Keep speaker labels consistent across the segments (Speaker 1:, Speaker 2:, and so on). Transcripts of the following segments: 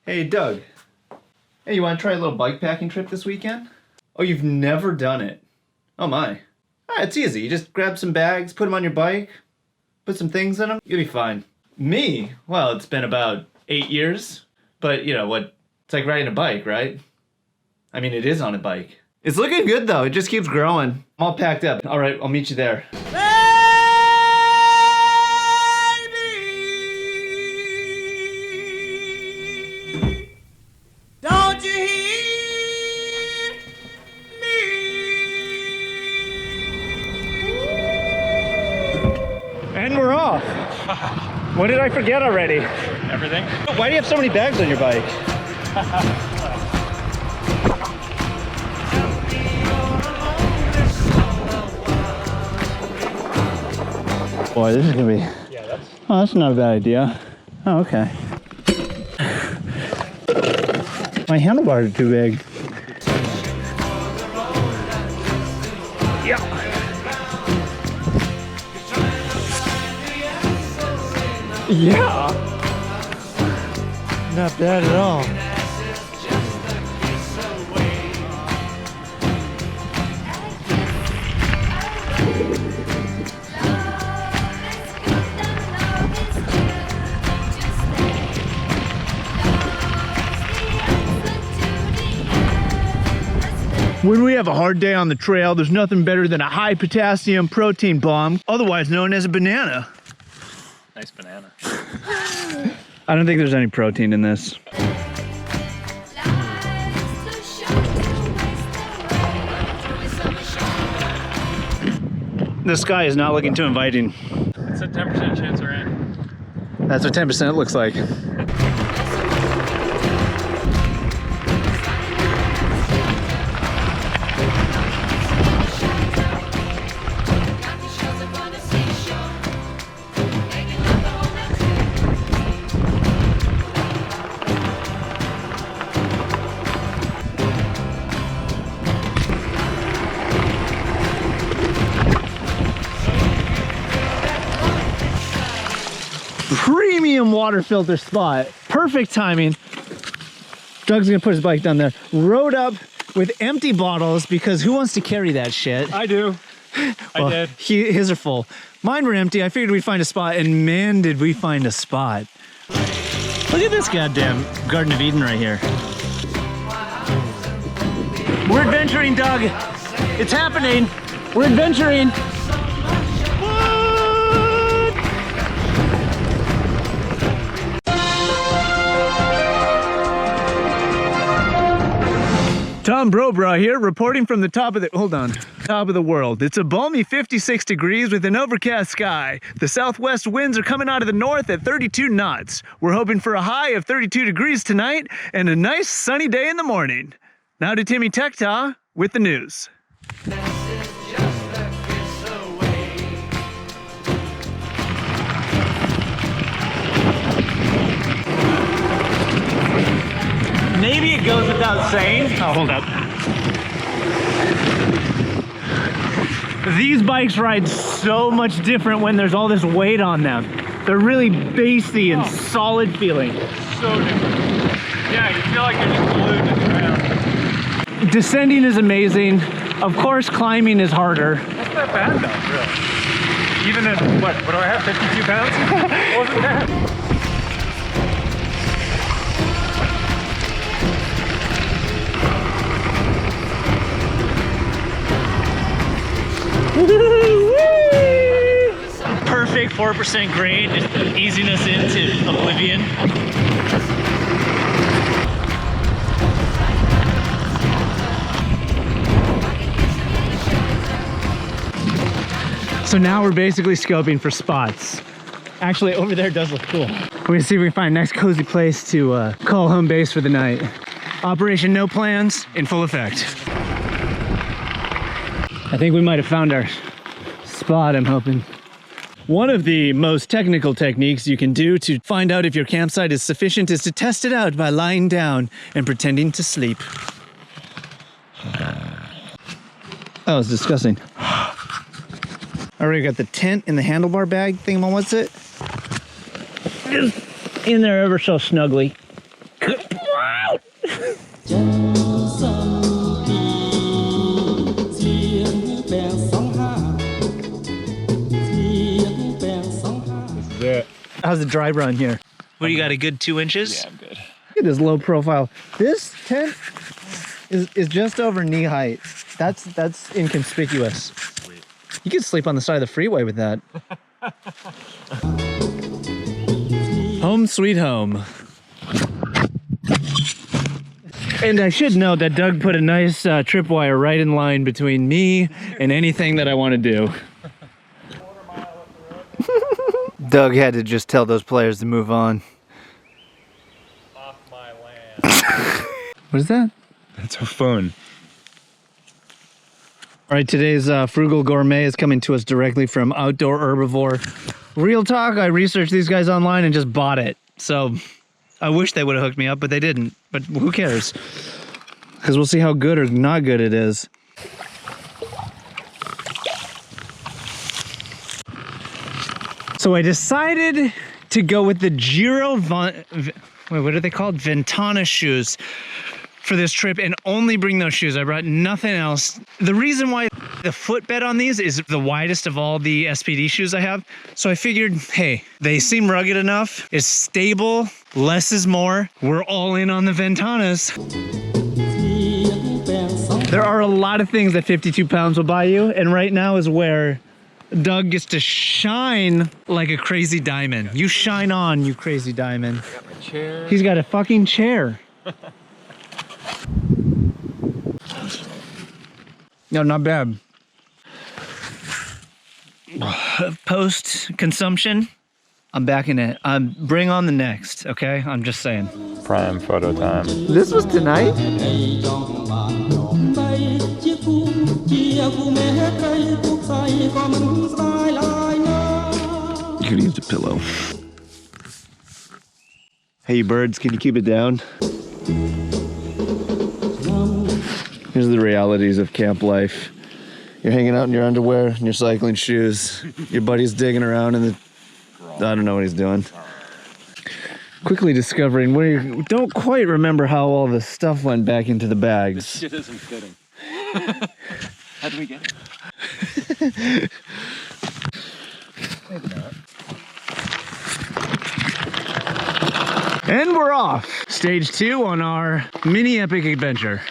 Speaker 1: Hey, Doug. Hey, you want to try a little bike packing trip this weekend? Oh, you've never done it? Oh my. It's easy. You just grab some bags, put them on your bike, put some things in them, you'll be fine. Me? Well, it's been about 8 years. But, you know, what? It's like riding a bike, right? I mean, it is on a bike. It's looking good, though. It just keeps growing. I'm all packed up. All right, I'll meet you there. And we're off. What did I forget already?
Speaker 2: Everything.
Speaker 1: Why do you have so many bags on your bike? Boy, this is gonna be...
Speaker 2: Yeah,
Speaker 1: that's not a bad idea. Oh, okay. My handlebars are too big. Yeah. Yeah. Not bad at all.
Speaker 3: When we have a hard day on the trail, there's nothing better than a high potassium protein bomb, otherwise known as a banana.
Speaker 2: Nice banana.
Speaker 1: I don't think there's any protein in this. The sky is not looking too inviting.
Speaker 2: It's a 10% chance of rain.
Speaker 1: That's what 10% looks like.
Speaker 3: Premium water filter spot. Perfect timing. Doug's gonna put his bike down there. Rode up with empty bottles because who wants to carry that shit?
Speaker 2: I do.
Speaker 3: Well,
Speaker 2: I did.
Speaker 3: His are full. Mine were empty. I figured we'd find a spot, and man, did we find a spot. Look at this goddamn Garden of Eden right here. We're adventuring, Doug. It's happening. We're adventuring. Tom Brobra here, reporting from the top of the world. It's a balmy 56 degrees with an overcast sky. The southwest winds are coming out of the north at 32 knots. We're hoping for a high of 32 degrees tonight and a nice sunny day in the morning. Now to Timmy Tekta with the news. Maybe it goes without saying. Oh, hold up. These bikes ride so much different when there's all this weight on them. They're really bassy and solid feeling.
Speaker 2: So different. Yeah, you feel like you're just glued to the ground.
Speaker 3: Descending is amazing. Of course, climbing is harder.
Speaker 2: That's not bad though, really. Even at, what do I have, 52 pounds? Wasn't bad.
Speaker 3: Perfect 4% grade, just easiness into oblivion. So now we're basically scoping for spots. Actually, over there does look cool. We're gonna see if we can find a nice cozy place to call home base for the night. Operation No Plans in full effect. I think we might have found our spot, I'm hoping. One of the most technical techniques you can do to find out if your campsite is sufficient is to test it out by lying down and pretending to sleep. Oh, it's disgusting. I already got the tent in the handlebar bag thing. What's it? Just in there ever so snugly. How's the dry run here? What do you got, a good 2 inches?
Speaker 2: Yeah, I'm good.
Speaker 3: Look at this low profile. This tent is just over knee height. That's inconspicuous.
Speaker 2: Sweet.
Speaker 3: You could sleep on the side of the freeway with that. Home sweet home. And I should note that Doug put a nice tripwire right in line between me and anything that I want to do. Doug had to just tell those players to move on.
Speaker 2: Off my land.
Speaker 3: What is that?
Speaker 2: That's our phone.
Speaker 3: All right, today's Frugal Gourmet is coming to us directly from Outdoor Herbivore. Real talk, I researched these guys online and just bought it. So I wish they would have hooked me up, but they didn't. But who cares? Because we'll see how good or not good it is. So I decided to go with the Giro what are they called? Ventana shoes for this trip, and only bring those shoes. I brought nothing else. The reason why the footbed on these is the widest of all the SPD shoes I have. So I figured, hey, they seem rugged enough. It's stable. Less is more. We're all in on the Ventanas. There are a lot of things that 52 pounds will buy you, and right now is where Doug gets to shine like a crazy diamond. You shine on, you crazy diamond.
Speaker 2: I got my chair.
Speaker 3: He's got a fucking chair. No, not bad. Post-consumption, I'm back in it. Bring on the next, okay? I'm just saying.
Speaker 2: Prime photo time.
Speaker 3: This was tonight? You could use a pillow. Hey birds, can you keep it down? Here's the realities of camp life. You're hanging out in your underwear and your cycling shoes. Your buddy's digging around in the... I don't know what he's doing. Quickly discovering where you don't quite remember how all the stuff went back into the bags.
Speaker 2: This shit isn't fitting. How do we get it? Maybe not.
Speaker 3: And we're off. Stage 2 on our mini epic adventure.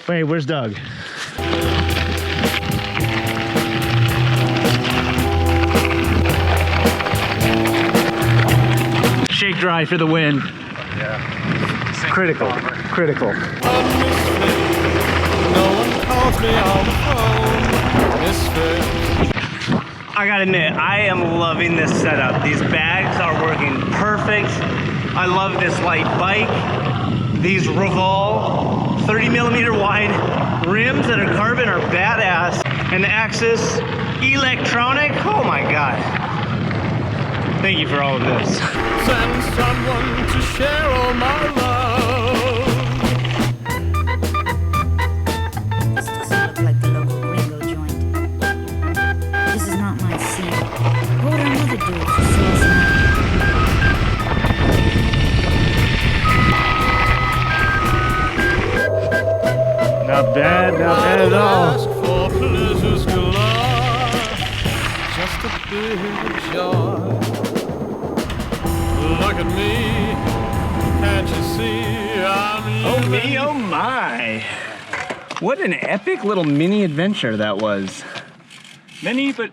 Speaker 3: Wait, where's Doug? Shake dry for the win.
Speaker 2: Yeah.
Speaker 3: Critical. Critical.
Speaker 4: No one calls me on the phone. Misfit.
Speaker 3: I gotta admit, I am loving this setup. These bags are working perfect. I love this light bike. These Revolve 30mm wide rims that are carbon are badass. And the Axis electronic, oh my God. Thank you for all of this.
Speaker 4: Send someone to share all my love.
Speaker 5: This doesn't look like the local gringo joint. This is not my scene. What would our mother do if she saw us now?
Speaker 3: Not bad at all.
Speaker 4: Ask for pleasures galore. Just a big joy. Look at me. Can't you see I'm
Speaker 3: Oh
Speaker 4: living?
Speaker 3: me, oh my. What an epic little mini adventure that was.
Speaker 2: Mini, but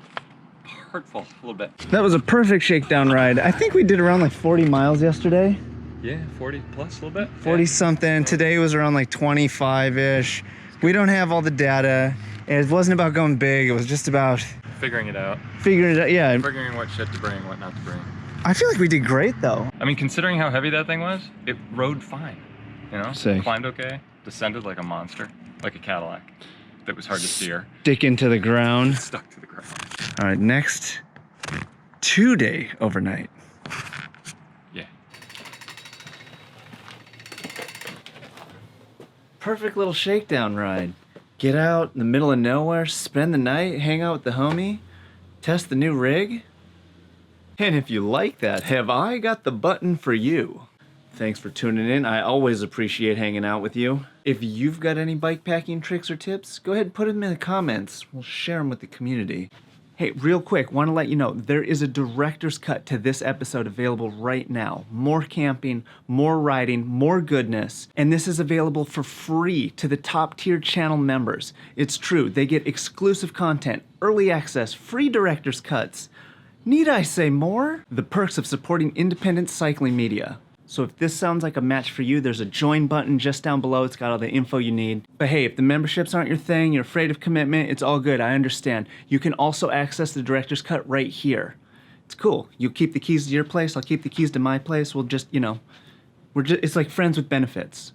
Speaker 2: hurtful a little bit.
Speaker 3: That was a perfect shakedown ride. I think we did around like 40 miles yesterday.
Speaker 2: Yeah, 40 plus a little bit.
Speaker 3: 40 something. Today was around like 25-ish. We don't have all the data. And it wasn't about going big. It was just about
Speaker 2: Figuring it out.
Speaker 3: figuring it out. Yeah,
Speaker 2: Figuring what shit to bring, what not to bring.
Speaker 3: I feel like we did great though.
Speaker 2: I mean, considering how heavy that thing was, it rode fine. You know?
Speaker 3: Sick.
Speaker 2: Climbed okay, descended like a monster, like a Cadillac that was hard to steer.
Speaker 3: Stick into the ground.
Speaker 2: Stuck to the ground.
Speaker 3: All right, next 2-day overnight.
Speaker 2: Yeah.
Speaker 3: Perfect little shakedown ride. Get out in the middle of nowhere, spend the night, hang out with the homie, test the new rig. And if you like that, have I got the button for you? Thanks for tuning in. I always appreciate hanging out with you. If you've got any bike packing tricks or tips, go ahead and put them in the comments. We'll share them with the community.
Speaker 1: Hey, real quick, want to let you know, there is a director's cut to this episode available right now. More camping, more riding, more goodness, and this is available for free to the top tier channel members. It's true, they get exclusive content, early access, free director's cuts. Need I say more? The perks of supporting independent cycling media. So if this sounds like a match for you, there's a join button just down below. It's got all the info you need. But hey, if the memberships aren't your thing, you're afraid of commitment, it's all good, I understand. You can also access the director's cut right here. It's cool. You keep the keys to your place, I'll keep the keys to my place. We'll just, you know, it's like friends with benefits.